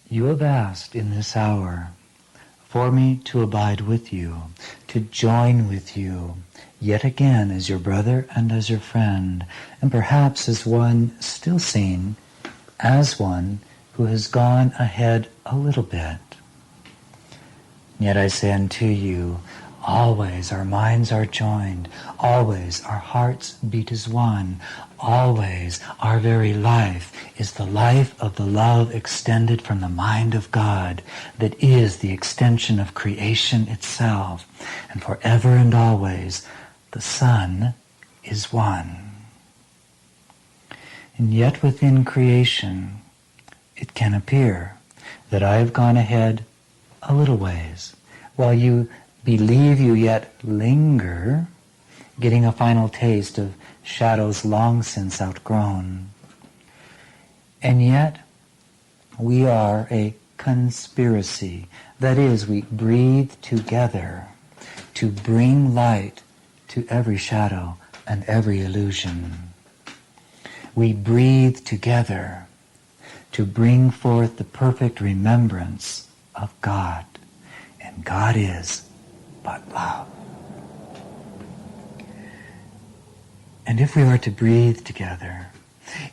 You have asked in this hour for me to abide with you, to join with you, yet again as your brother and as your friend, and perhaps as one still seen, as one who has gone ahead a little bit. Yet I say unto you, always our minds are joined, always our hearts beat as one, always our very life is the life of the love extended from the mind of God that is the extension of creation itself, and forever and always the Son is one. And yet within creation it can appear that I have gone ahead a little ways, while you believe you yet linger, getting a final taste of shadows long since outgrown. And yet we are a conspiracy. That is, we breathe together to bring light to every shadow and every illusion. We breathe together to bring forth the perfect remembrance of God. And God is but love. And if we are to breathe together,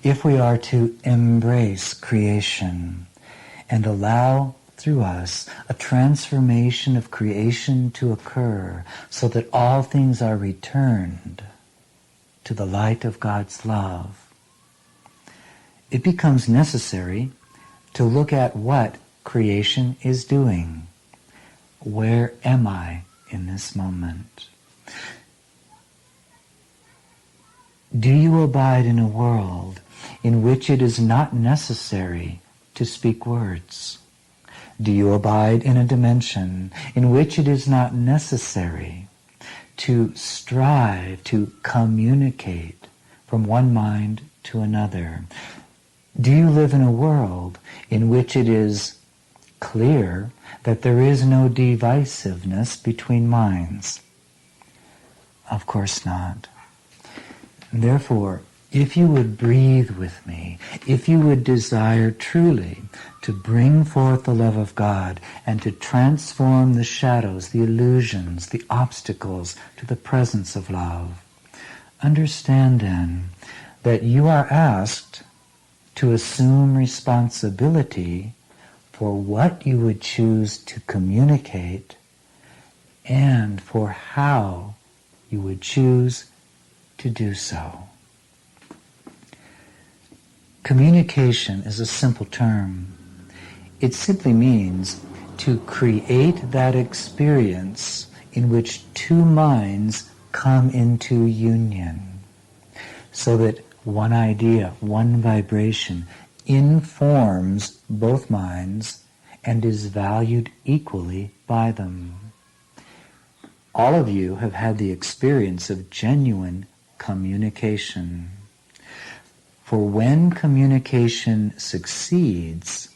if we are to embrace creation and allow through us a transformation of creation to occur so that all things are returned to the light of God's love, it becomes necessary to look at what creation is doing. Where am I in this moment? Do you abide in a world in which it is not necessary to speak words? Do you abide in a dimension in which it is not necessary to strive to communicate from one mind to another? Do you live in a world in which it is clear that there is no divisiveness between minds? Of course not. Therefore, if you would breathe with me, if you would desire truly to bring forth the love of God and to transform the shadows, the illusions, the obstacles to the presence of love, understand then that you are asked to assume responsibility for what you would choose to communicate and for how you would choose to do so. Communication is a simple term. It simply means to create that experience in which two minds come into union, so that one idea, one vibration informs both minds and is valued equally by them. All of you have had the experience of genuine communication. For when communication succeeds,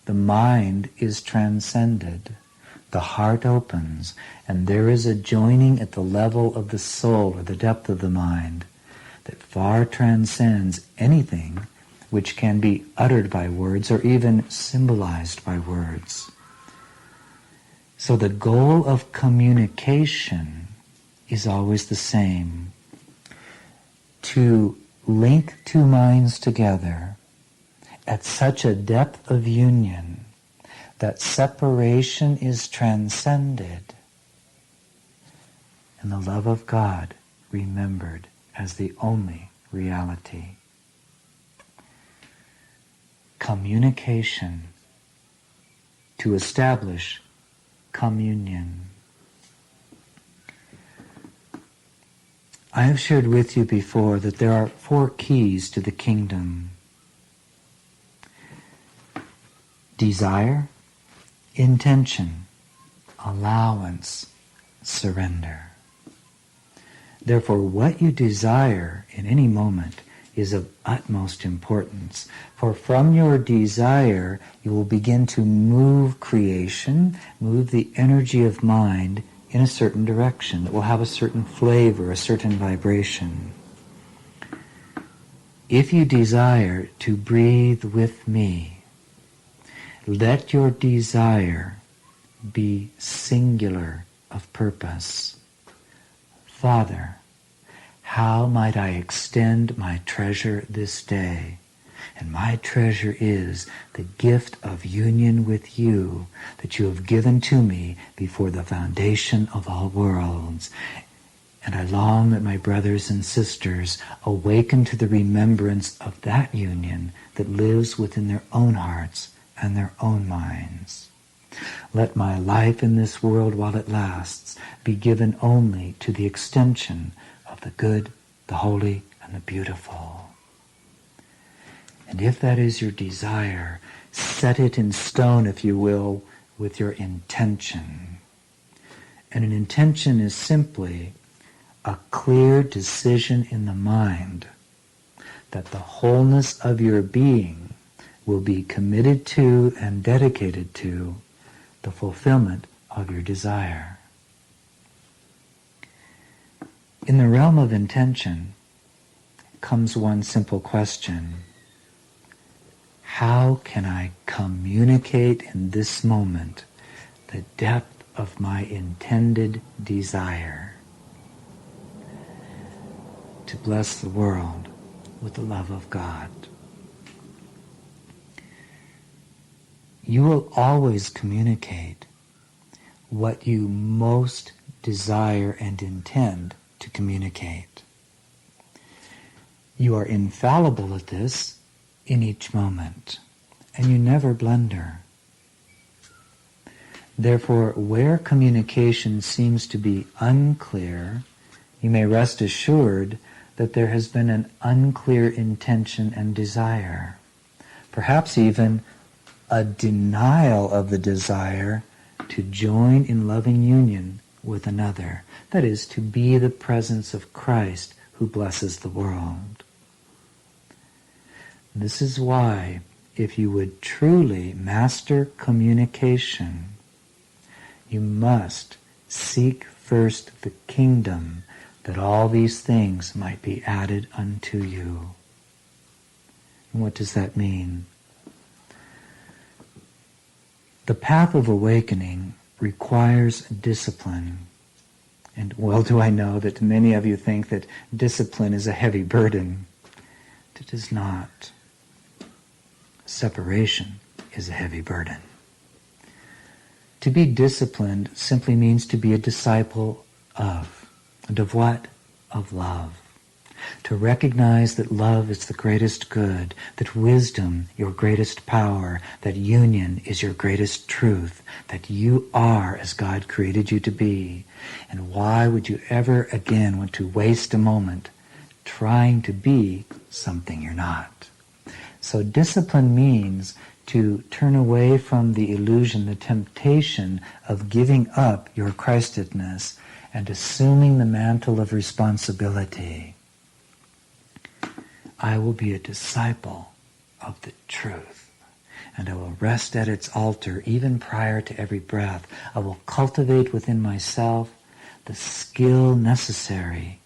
the mind is transcended, the heart opens, and there is a joining at the level of the soul or the depth of the mind that far transcends anything which can be uttered by words or even symbolized by words. So the goal of communication is always the same: to link two minds together at such a depth of union that separation is transcended and the love of God remembered as the only reality. Communication to establish communion. I have shared with you before that there are 4 keys to the kingdom: desire, intention, allowance, surrender. Therefore, what you desire in any moment is of utmost importance. For from your desire, you will begin to move creation, move the energy of mind in a certain direction that will have a certain flavor, a certain vibration. If you desire to breathe with me, Let your desire be singular of purpose. Father, how might I extend my treasure this day? And my treasure is the gift of union with you that you have given to me before the foundation of all worlds. And I long that my brothers and sisters awaken to the remembrance of that union that lives within their own hearts and their own minds. Let my life in this world while it lasts be given only to the extension of the good, the holy, and the beautiful. And if that is your desire, set it in stone, if you will, with your intention. And an intention is simply a clear decision in the mind that the wholeness of your being will be committed to and dedicated to the fulfillment of your desire. In the realm of intention comes one simple question. How can I communicate in this moment the depth of my intended desire to bless the world with the love of God? You will always communicate what you most desire and intend to communicate. You are infallible at this in each moment, and you never blunder. Therefore, where communication seems to be unclear, you may rest assured that there has been an unclear intention and desire, perhaps even a denial of the desire to join in loving union with another, that is, to be the presence of Christ who blesses the world. This is why, if you would truly master communication, you must seek first the kingdom, that all these things might be added unto you. And what does that mean? The path of awakening requires discipline. And well do I know that many of you think that discipline is a heavy burden. It is not. Separation is a heavy burden. To be disciplined simply means to be a disciple of. And of what? Of love. To recognize that love is the greatest good, that wisdom your greatest power, that union is your greatest truth, that you are as God created you to be. And why would you ever again want to waste a moment trying to be something you're not? So discipline means to turn away from the illusion, the temptation of giving up your Christedness and assuming the mantle of responsibility. I will be a disciple of the truth, and I will rest at its altar even prior to every breath. I will cultivate within myself the skill necessary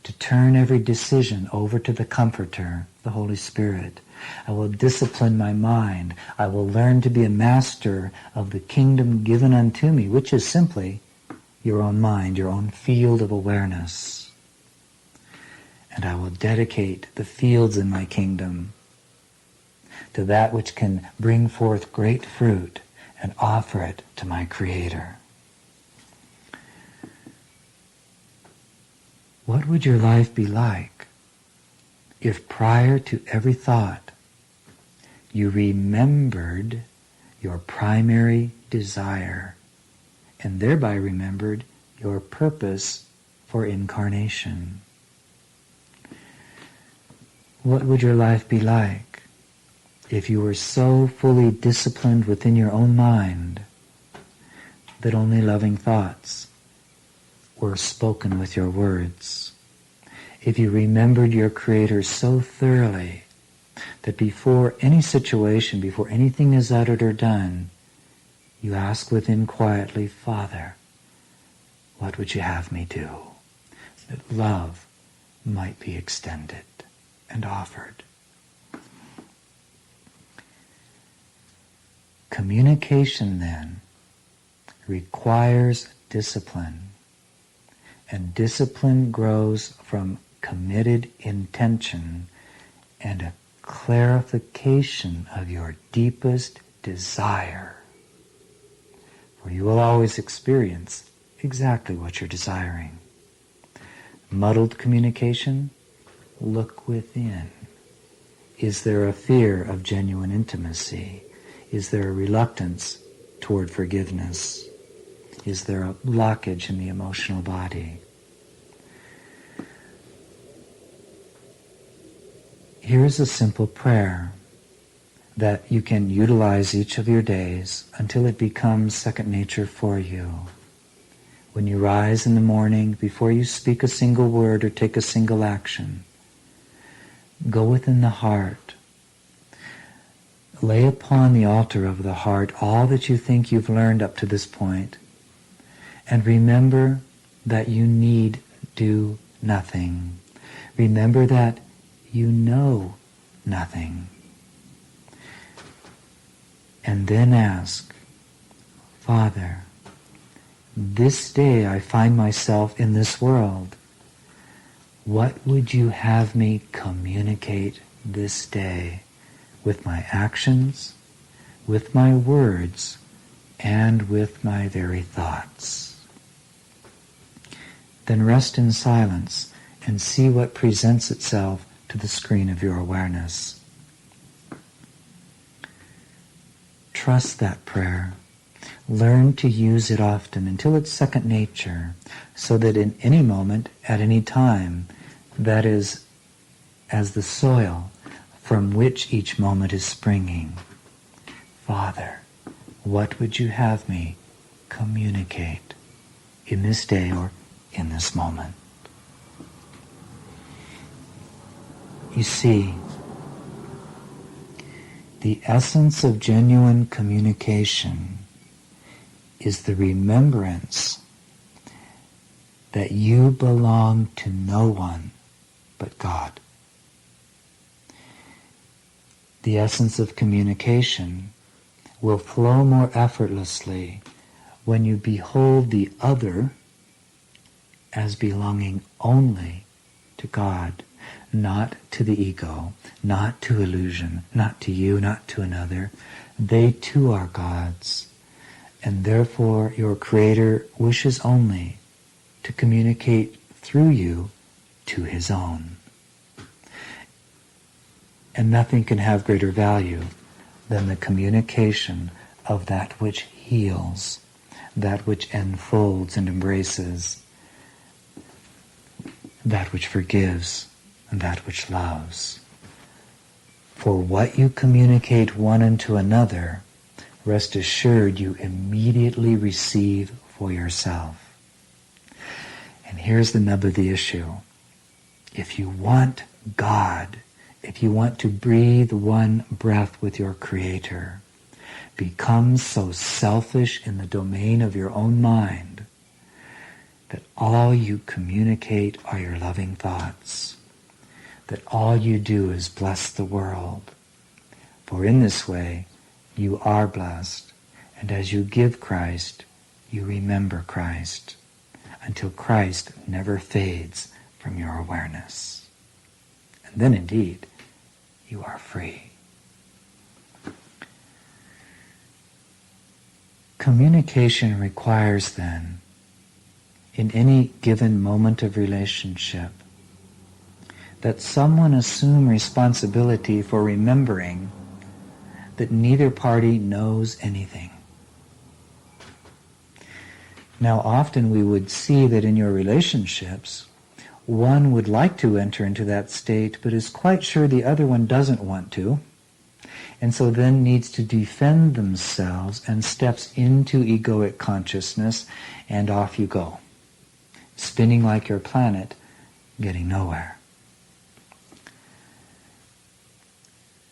to turn every decision over to the Comforter, the Holy Spirit. I will discipline my mind. I will learn to be a master of the kingdom given unto me, which is simply your own mind, your own field of awareness. And I will dedicate the fields in my kingdom to that which can bring forth great fruit and offer it to my Creator. What would your life be like if prior to every thought you remembered your primary desire and thereby remembered your purpose for incarnation? What would your life be like if you were so fully disciplined within your own mind that only loving thoughts were spoken with your words? If you remembered your Creator so thoroughly that before any situation, before anything is uttered or done, you ask within quietly, Father, what would you have me do? That love might be extended and offered. Communication, then, requires discipline, and discipline grows from committed intention and a clarification of your deepest desire. For you will always experience exactly what you're desiring. Muddled communication, look within. Is there a fear of genuine intimacy? Is there a reluctance toward forgiveness? Is there a blockage in the emotional body? Here is a simple prayer that you can utilize each of your days until it becomes second nature for you. When you rise in the morning, before you speak a single word or take a single action, go within the heart. Lay upon the altar of the heart all that you think you've learned up to this point, and remember that you need do nothing. Remember that you know nothing. And then ask, Father, this day I find myself in this world. What would you have me communicate this day with my actions, with my words, and with my very thoughts? Then rest in silence and see what presents itself to the screen of your awareness. Trust that prayer. Learn to use it often until it's second nature, so that in any moment, at any time, that is as the soil from which each moment is springing. Father, what would you have me communicate in this day or in this moment? You see, the essence of genuine communication is the remembrance that you belong to no one but God. The essence of communication will flow more effortlessly when you behold the other as belonging only to God, not to the ego, not to illusion, not to you, not to another. They too are God's. And therefore your Creator wishes only to communicate through you to His own. And nothing can have greater value than the communication of that which heals, that which enfolds and embraces, that which forgives, and that which loves. For what you communicate one unto another, rest assured you immediately receive for yourself. And here's the nub of the issue. If you want God, if you want to breathe one breath with your Creator, become so selfish in the domain of your own mind that all you communicate are your loving thoughts, that all you do is bless the world. For in this way, you are blessed, and as you give Christ, you remember Christ, until Christ never fades from your awareness. And then indeed, you are free. Communication requires then, in any given moment of relationship, that someone assume responsibility for remembering that neither party knows anything. Now, often we would see that in your relationships, one would like to enter into that state, but is quite sure the other one doesn't want to, and so then needs to defend themselves and steps into egoic consciousness, and off you go, spinning like your planet, getting nowhere.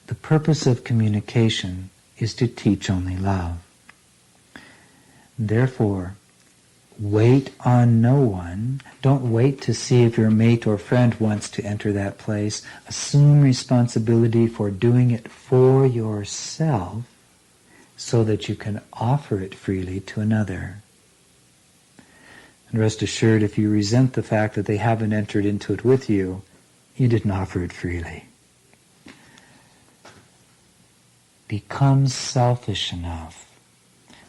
The purpose of communication is to teach only love. Therefore, wait on no one. Don't wait to see if your mate or friend wants to enter that place. Assume responsibility for doing it for yourself so that you can offer it freely to another. And rest assured, if you resent the fact that they haven't entered into it with you, you didn't offer it freely. Become selfish enough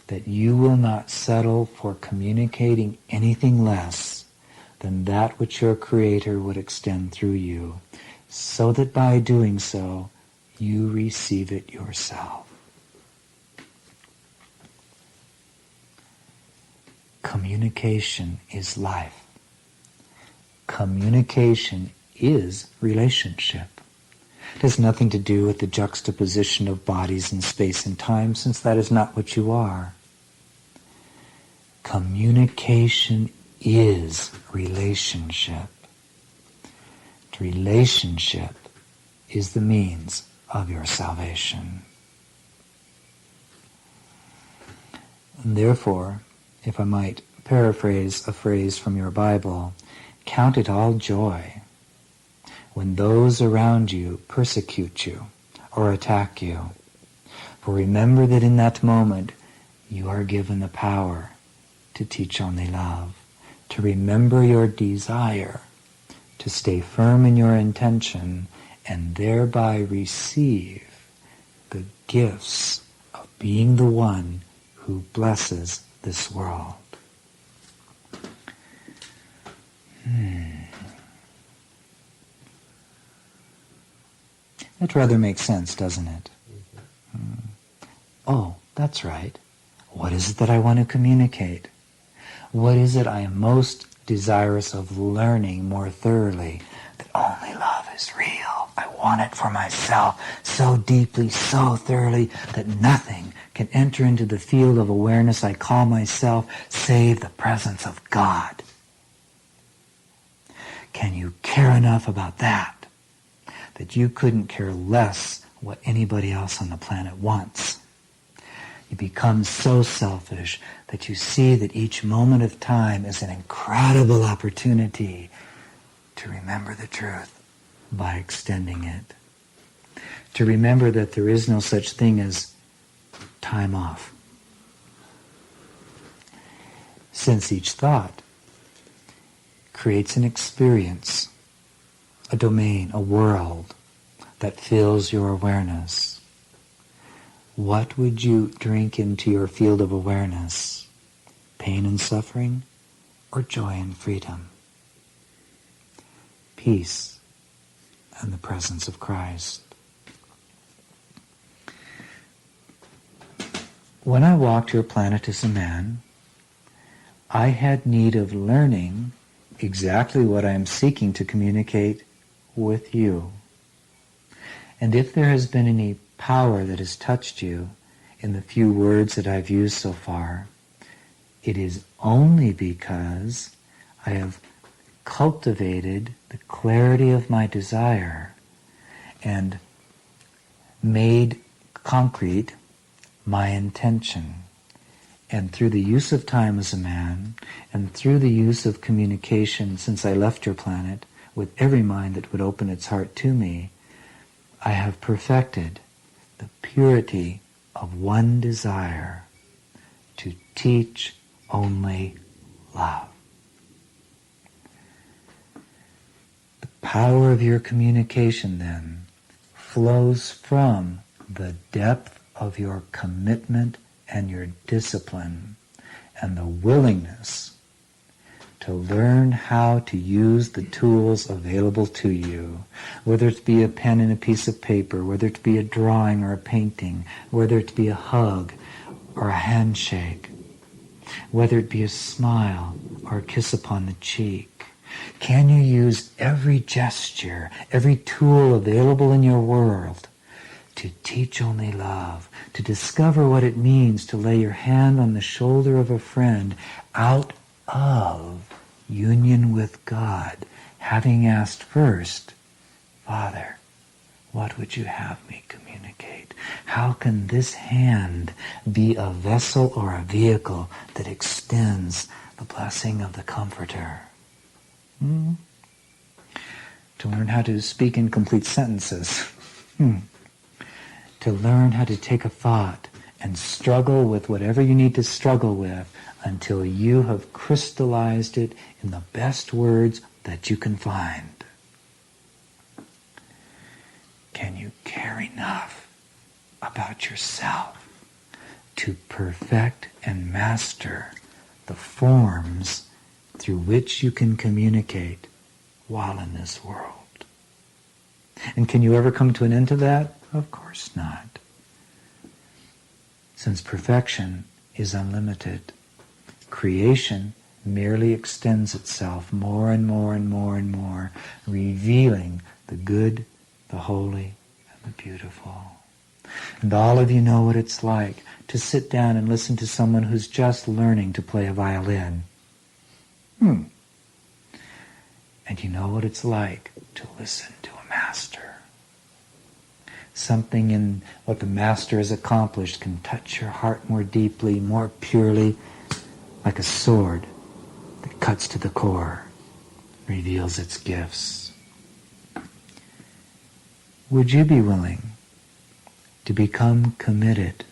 that you will not settle for communicating anything less than that which your Creator would extend through you, so that by doing so, you receive it yourself. Communication is life. Communication is relationship. It has nothing to do with the juxtaposition of bodies in space and time, since that is not what you are. Communication is relationship. Relationship is the means of your salvation. And therefore, if I might paraphrase a phrase from your Bible, count it all joy when those around you persecute you or attack you. For remember that in that moment you are given the power to teach only love, to remember your desire, to stay firm in your intention, and thereby receive the gifts of being the one who blesses this world. That rather makes sense, doesn't it? Oh, that's right. What is it that I want to communicate? What is it I am most desirous of learning more thoroughly? That only love is real. I want it for myself so deeply, so thoroughly, that nothing can enter into the field of awareness I call myself save the presence of God. Can you care enough about that you couldn't care less what anybody else on the planet wants? You become so selfish that you see that each moment of time is an incredible opportunity to remember the truth by extending it. To remember that there is no such thing as time off. Since each thought creates an experience, a domain, a world that fills your awareness. What would you drink into your field of awareness? Pain and suffering, or joy and freedom? Peace and the presence of Christ. When I walked your planet as a man, I had need of learning exactly what I am seeking to communicate with you. And if there has been any power that has touched you in the few words that I've used so far, it is only because I have cultivated the clarity of my desire and made concrete my intention. And through the use of time as a man, and through the use of communication since I left your planet, with every mind that would open its heart to me, I have perfected the purity of one desire, to teach only love. The power of your communication, then, flows from the depth of your commitment and your discipline and the willingness to learn how to use the tools available to you, whether it be a pen and a piece of paper, whether it be a drawing or a painting, whether it be a hug or a handshake, whether it be a smile or a kiss upon the cheek. Can you use every gesture, every tool available in your world to teach only love, to discover what it means to lay your hand on the shoulder of a friend out of union with God, having asked first, Father, what would you have me communicate? How can this hand be a vessel or a vehicle that extends the blessing of the Comforter? To learn how to speak in complete sentences. To learn how to take a thought and struggle with whatever you need to struggle with until you have crystallized it in the best words that you can find. Can you care enough about yourself to perfect and master the forms through which you can communicate while in this world? And can you ever come to an end to that? Of course not. Since perfection is unlimited, creation merely extends itself more and more and more and more, revealing the good, the holy, and the beautiful. And all of you know what it's like to sit down and listen to someone who's just learning to play a violin. And you know what it's like to listen to a master. Something in what the master has accomplished can touch your heart more deeply, more purely, like a sword that cuts to the core, reveals its gifts. Would you be willing to become committed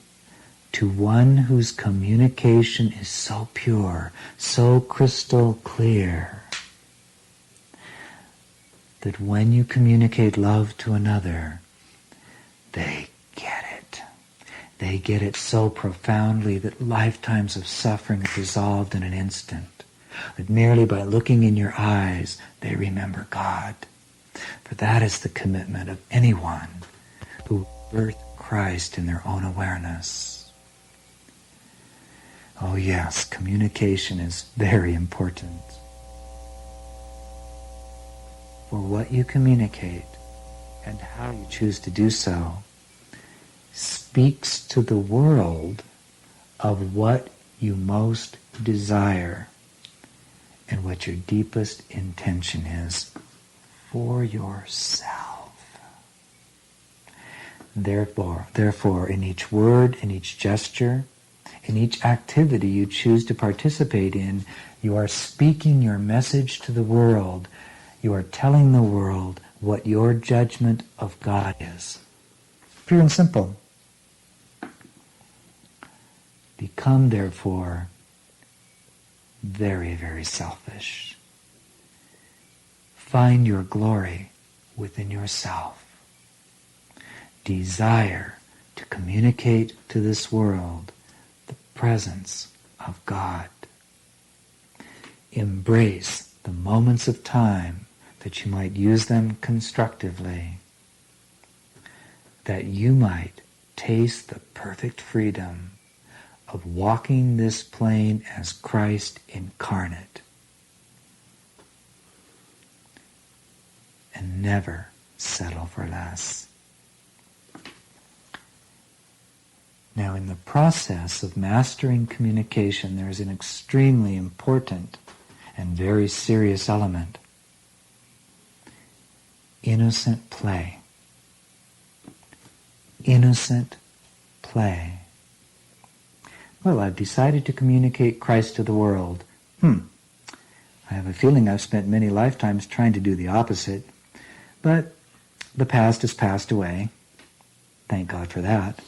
to one whose communication is so pure, so crystal clear, that when you communicate love to another, they get it. They get it so profoundly that lifetimes of suffering are dissolved in an instant. That merely by looking in your eyes, they remember God. For that is the commitment of anyone who birthed Christ in their own awareness. Oh yes, communication is very important. For what you communicate and how you choose to do so speaks to the world of what you most desire and what your deepest intention is for yourself. Therefore, in each word, in each gesture, in each activity you choose to participate in, you are speaking your message to the world. You are telling the world what your judgment of God is. Pure and simple. Become, therefore, very, very selfish. Find your glory within yourself. Desire to communicate to this world the presence of God. Embrace the moments of time that you might use them constructively, that you might taste the perfect freedom of walking this plane as Christ incarnate, and never settle for less. Now, in the process of mastering communication, there is an extremely important and very serious element. Innocent play. Innocent play. Well, I've decided to communicate Christ to the world. I have a feeling I've spent many lifetimes trying to do the opposite, but the past has passed away. Thank God for that.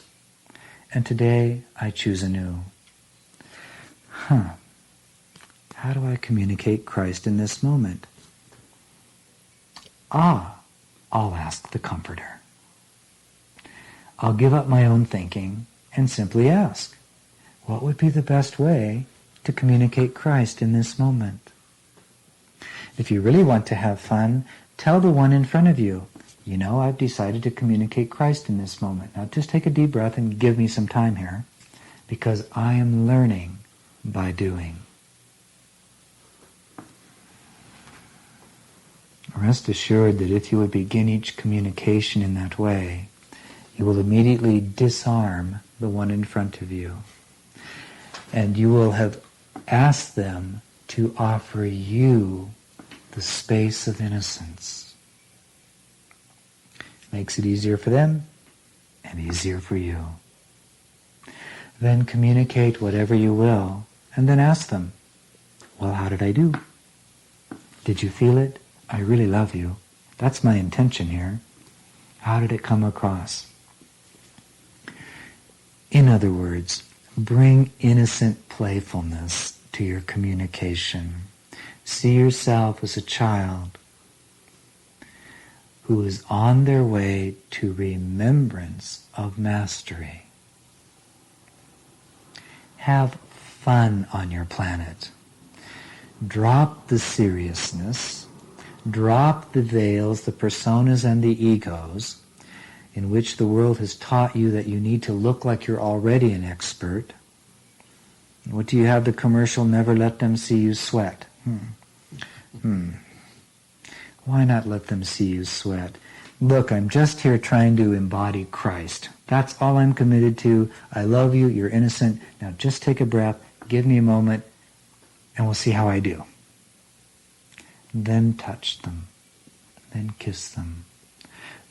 And today I choose anew. How do I communicate Christ in this moment? I'll ask the Comforter. I'll give up my own thinking and simply ask, what would be the best way to communicate Christ in this moment? If you really want to have fun, tell the one in front of you, I've decided to communicate Christ in this moment. Now just take a deep breath and give me some time here, because I am learning by doing. Rest assured that if you would begin each communication in that way, you will immediately disarm the one in front of you. And you will have asked them to offer you the space of innocence. Makes it easier for them and easier for you. Then communicate whatever you will, and then ask them, well, how did I do? Did you feel it? I really love you. That's my intention here. How did it come across? In other words, bring innocent playfulness to your communication. See yourself as a child who is on their way to remembrance of mastery. Have fun on your planet. Drop the seriousness, drop the veils, the personas and the egos in which the world has taught you that you need to look like you're already an expert. What do you have the commercial, never let them see you sweat? Why not let them see you sweat? Look, I'm just here trying to embody Christ. That's all I'm committed to. I love you, you're innocent. Now just take a breath, give me a moment, and we'll see how I do. Then touch them. Then kiss them.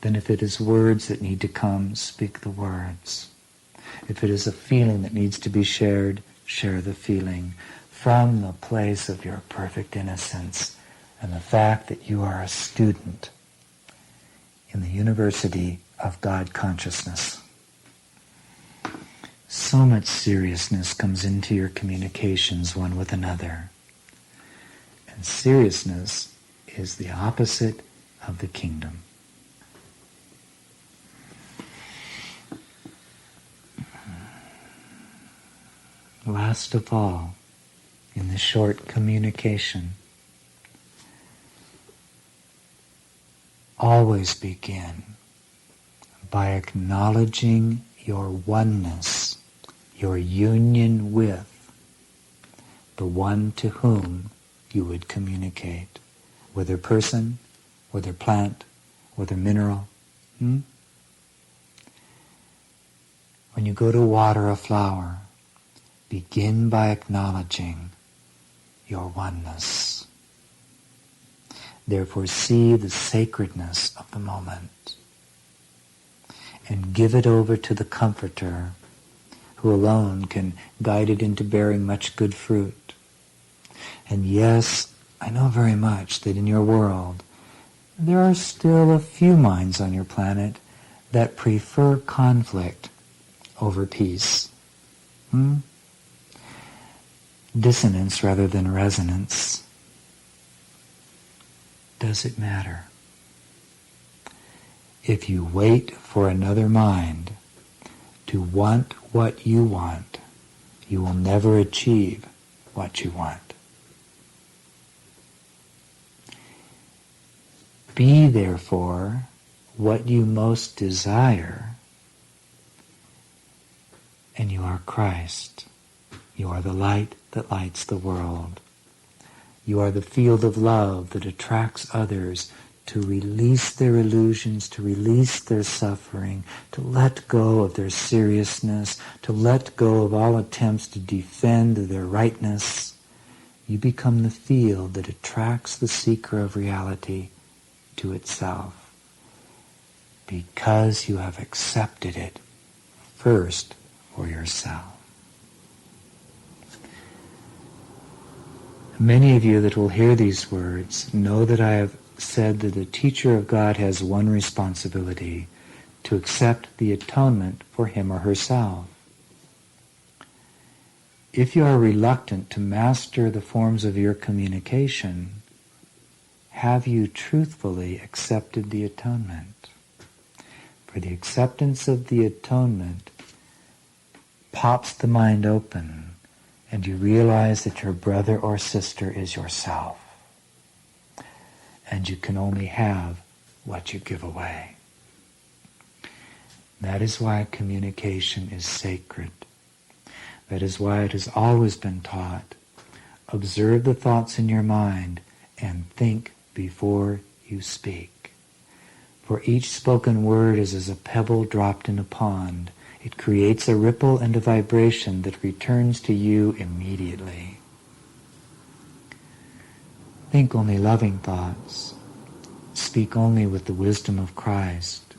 Then if it is words that need to come, speak the words. If it is a feeling that needs to be shared, share the feeling from the place of your perfect innocence and the fact that you are a student in the University of God Consciousness. So much seriousness comes into your communications one with another. And seriousness is the opposite of the kingdom. Last of all, in this short communication, always begin by acknowledging your oneness, your union with the one to whom you would communicate, whether person, whether plant, whether mineral. When you go to water a flower, begin by acknowledging your oneness. Therefore, see the sacredness of the moment and give it over to the Comforter, who alone can guide it into bearing much good fruit. And yes, I know very much that in your world there are still a few minds on your planet that prefer conflict over peace. Dissonance rather than resonance. Does it matter? If you wait for another mind to want what you want, you will never achieve what you want. Be, therefore, what you most desire, and you are Christ. You are the light that lights the world. You are the field of love that attracts others to release their illusions, to release their suffering, to let go of their seriousness, to let go of all attempts to defend their rightness. You become the field that attracts the seeker of reality to itself, because you have accepted it first for yourself. Many of you that will hear these words know that I have said that the teacher of God has one responsibility: to accept the atonement for him or herself. If you are reluctant to master the forms of your communication, have you truthfully accepted the atonement? For the acceptance of the atonement pops the mind open, and you realize that your brother or sister is yourself, and you can only have what you give away. That is why communication is sacred. That is why it has always been taught: observe the thoughts in your mind and think before you speak. For each spoken word is as a pebble dropped in a pond. It creates a ripple and a vibration that returns to you immediately. Think only loving thoughts. Speak only with the wisdom of Christ.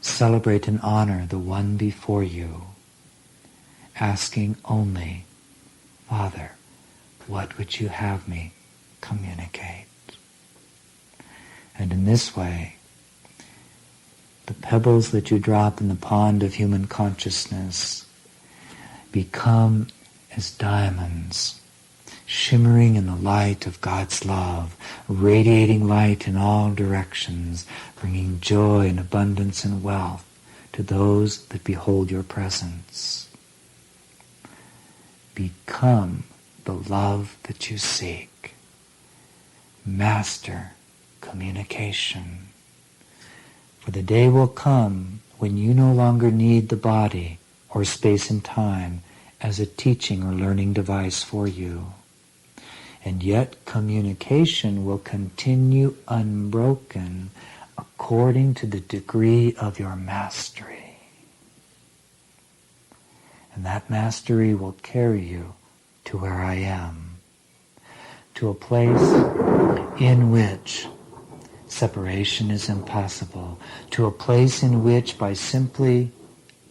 Celebrate and honor the one before you, asking only, Father, what would you have me communicate? And in this way, the pebbles that you drop in the pond of human consciousness become as diamonds, shimmering in the light of God's love, radiating light in all directions, bringing joy and abundance and wealth to those that behold your presence. Become the love that you seek. Master communication. For the day will come when you no longer need the body or space and time as a teaching or learning device for you. And yet communication will continue unbroken according to the degree of your mastery. And that mastery will carry you to where I am, to a place in which separation is impossible, to a place in which by simply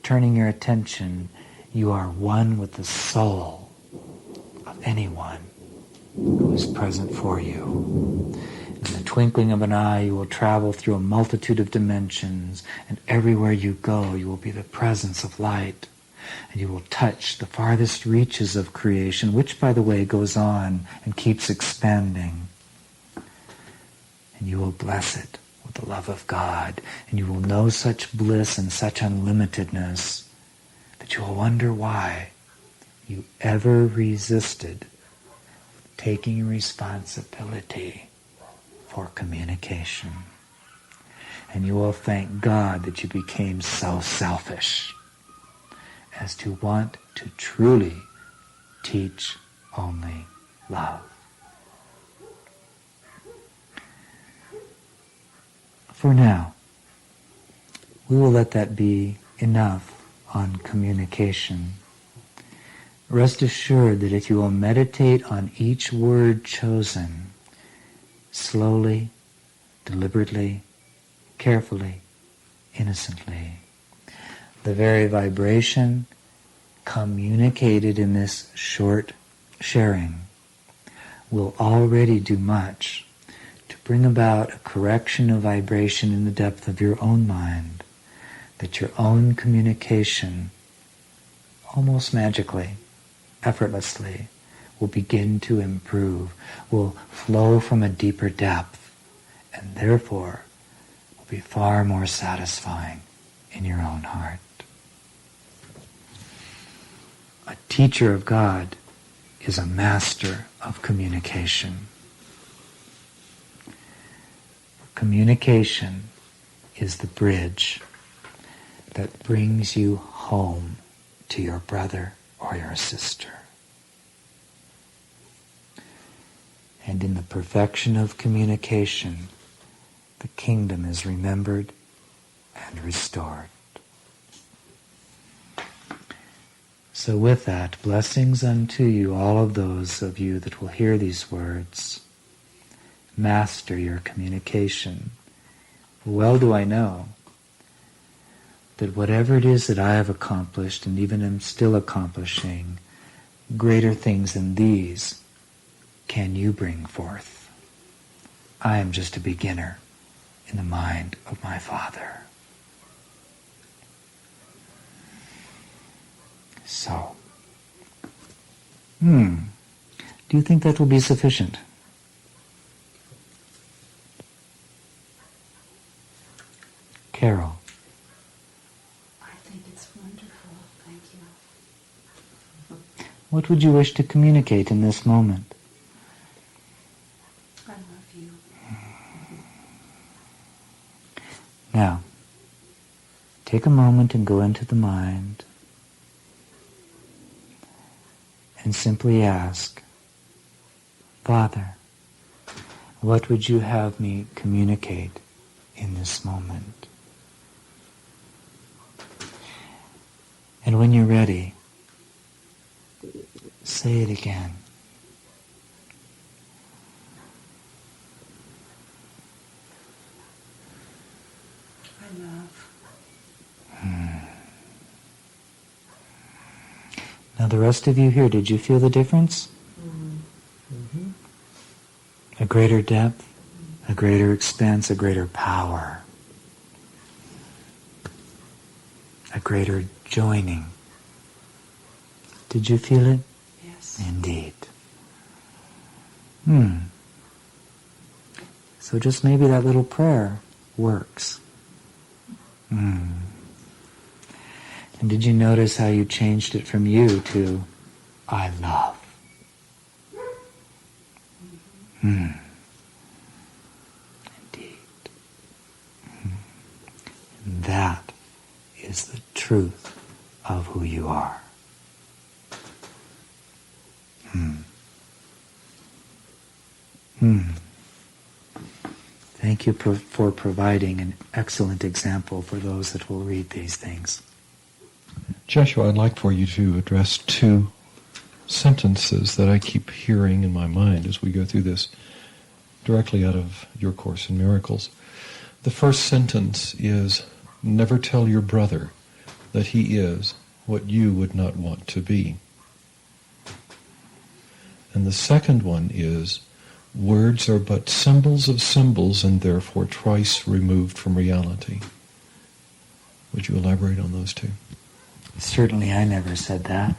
turning your attention, you are one with the soul of anyone who is present for you. In the twinkling of an eye, you will travel through a multitude of dimensions, and everywhere you go, you will be the presence of light, and you will touch the farthest reaches of creation, which, by the way, goes on and keeps expanding. And you will bless it with the love of God, and you will know such bliss and such unlimitedness that you will wonder why you ever resisted taking responsibility for communication. And you will thank God that you became so selfish as to want to truly teach only love. For now, we will let that be enough on communication. Rest assured that if you will meditate on each word chosen, slowly, deliberately, carefully, innocently, the very vibration communicated in this short sharing will already do much to bring about a correction of vibration in the depth of your own mind, that your own communication, almost magically, effortlessly, will begin to improve, will flow from a deeper depth, and therefore will be far more satisfying in your own heart. A teacher of God is a master of communication. Communication is the bridge that brings you home to your brother or your sister. And in the perfection of communication, the kingdom is remembered and restored. So with that, blessings unto you, all of those of you that will hear these words. Master your communication. Well do I know that whatever it is that I have accomplished and even am still accomplishing, greater things than these can you bring forth. I am just a beginner in the mind of my Father. So, do you think that will be sufficient? Carol. I think it's wonderful. Thank you. What would you wish to communicate in this moment? I love you. Now, take a moment and go into the mind and simply ask, Father, what would you have me communicate in this moment? And when you're ready, say it again. I love. Now the rest of you here, did you feel the difference? Mm-hmm. A greater depth, a greater expanse, a greater power. a greater joining. Did you feel it? Yes. Indeed. So just maybe that little prayer works. And did you notice how you changed it from you to I love? Indeed. And that is the truth of who you are. Thank you for providing an excellent example for those that will read these things. Joshua, I'd like for you to address two sentences that I keep hearing in my mind as we go through this directly out of your Course in Miracles. The first sentence is, never tell your brother that he is what you would not want to be. And the second one is, words are but symbols of symbols and therefore twice removed from reality. Would you elaborate on those two? Certainly I never said that.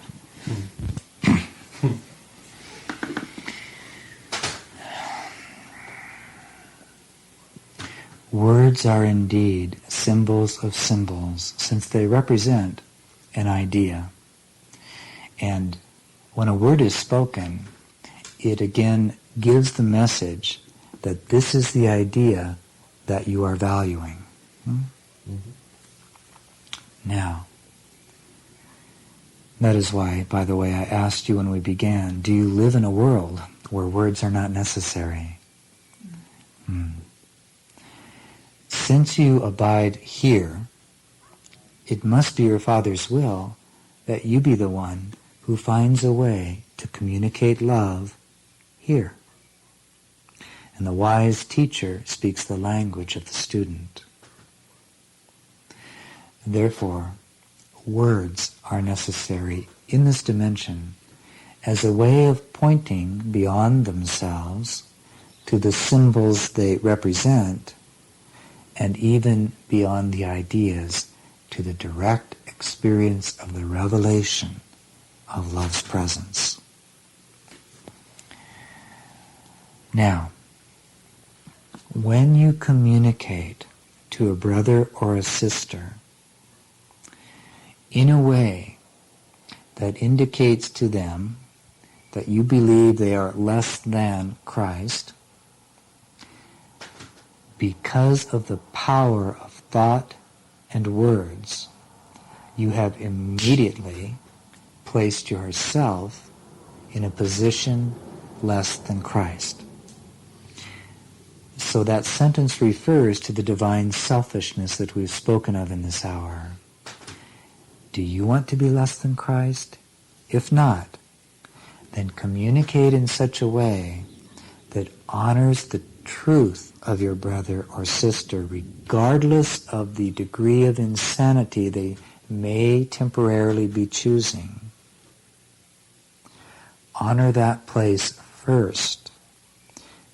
Words are indeed symbols of symbols, since they represent an idea. And when a word is spoken, it again gives the message that this is the idea that you are valuing. Now, that is why, by the way, I asked you when we began, do you live in a world where words are not necessary? Since you abide here, it must be your Father's will that you be the one who finds a way to communicate love here. And the wise teacher speaks the language of the student. Therefore, words are necessary in this dimension as a way of pointing beyond themselves to the symbols they represent, and even beyond the ideas to the direct experience of the revelation of love's presence. Now, when you communicate to a brother or a sister in a way that indicates to them that you believe they are less than Christ, because of the power of thought and words, you have immediately placed yourself in a position less than Christ. So that sentence refers to the divine selfishness that we've spoken of in this hour. Do you want to be less than Christ? If not, then communicate in such a way that honors the truth of your brother or sister, regardless of the degree of insanity they may temporarily be choosing. Honor that place first.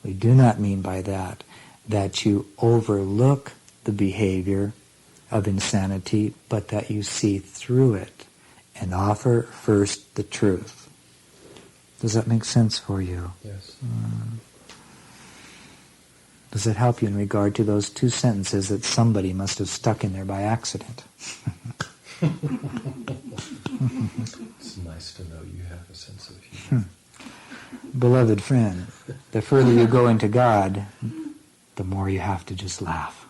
We do not mean by that you overlook the behavior of insanity, but that you see through it and offer first the truth. Does that make sense for you? Yes. Does it help you in regard to those two sentences that somebody must have stuck in there by accident? It's nice to know you have a sense of humor. Beloved friend, the further you go into God, the more you have to just laugh.